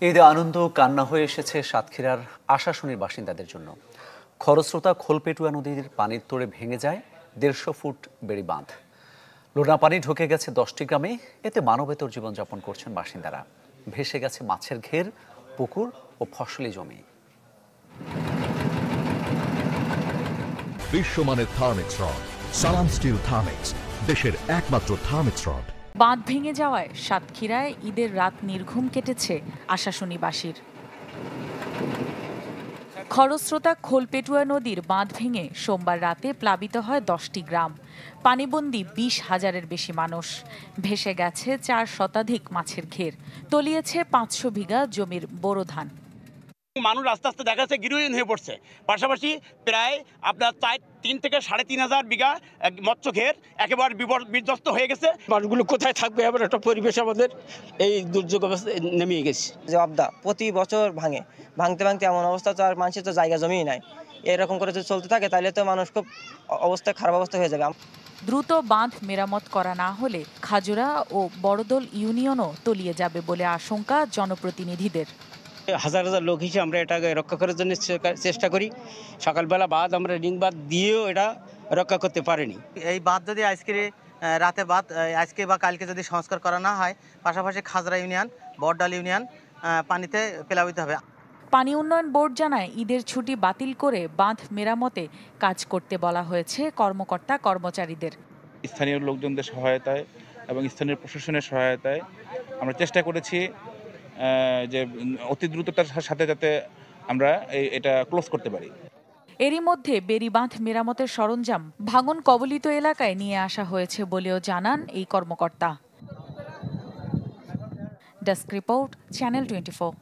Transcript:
ঈদে আনন্দ কান্না হয়ে এসেছে সাতক্ষীরার আশাশুনির বাসিন্দাদের জন্য। খরস্রোতা খোলপেটুয়া নদীর পানির তোড়ে ভেঙে যায় 150 ফুট বেড়ি বাঁধ। লোনা পানি ঢুকে গেছে 10টি গ্রামে। এতে মানবেতর জীবনযাপন করছেন বাসিন্দারা। ভেসে গেছে মাছের ঘের, পুকুর ও ফসলি জমি। বিশ্বমানের থার্মিক্স রড, সালাম স্টিল থার্মিক্স, দেশের একমাত্র থার্মিক্স রড। বাঁধ ভেঙে যাওয়ায় সাতক্ষীরায় ঈদের রাত নির্ঘুম কেটেছে আশাশুনিবাসীর। খরস্রোতা খোলপেটুয়া নদীর বাঁধ ভেঙে সোমবার রাতে প্লাবিত হয় 10টি গ্রাম। পানিবন্দী 20,000-এর বেশি মানুষ। ভেসে গেছে 4 শতাধিক মাছের ঘের, তলিয়েছে 500 বিঘা জমির বোরো ধান। মানুষ আস্তে আস্তে দেখা যাচ্ছে গৃহহীন হয়ে পড়ছে। পাশাপাশি প্রায় আপনার 3 থেকে 3.5 বিঘা মৎস্য ঘের একেবারে বিধ্বস্ত হয়ে গেছে। মানুষগুলো কোথায় থাকবে, এবার একটা পরিবেশ আমাদের এই দুর্যোগ অবস্থায় নেমে গেছে। যে অবদা প্রতি বছর ভাঙতে এমন অবস্থা, তো আর মানুষের তো জায়গা জমিই নাই। এরকম করে যদি চলতে থাকে তাহলে তো মানুষ খুব খারাপ অবস্থা হয়ে যাবে। দ্রুত বাঁধ মেরামত করা না হলে খাজুরা ও বড়দোল ইউনিয়নও তলিয়ে যাবে বলে আশঙ্কা জনপ্রতিনিধিদের। হাজার হাজার লোক হিসেবে আমরা এটাকে রক্ষা করার জন্য চেষ্টা করি। সকালবেলা বাঁধ আমরা রিং বাঁধ দিয়েও এটা রক্ষা করতে পারিনি। এই বাঁধ যদি রাতে বাঁধ আজকে বা কালকে যদি সংস্কার করা না হয়, পাশাপাশি খাজরা ইউনিয়ন, বড়ডাল ইউনিয়ন পানিতে প্লাবিত হবে। পানি উন্নয়ন বোর্ড জানায় ঈদের ছুটি বাতিল করে বাঁধ মেরামতে কাজ করতে বলা হয়েছে কর্মকর্তা কর্মচারীদের। স্থানীয় লোকজনদের সহায়তায় এবং স্থানীয় প্রশাসনের সহায়তায় আমরা চেষ্টা করেছি যে অতি দ্রুততার সাথে যাতে আমরা এটা ক্লোজ করতে পারি। এরই মধ্যে বেড়ি বাঁধ মেরামতের সরঞ্জাম ভাঙন কবলিত এলাকায় নিয়ে আসা হয়েছে বলেও জানান এই কর্মকর্তা। Desk report, channel 24।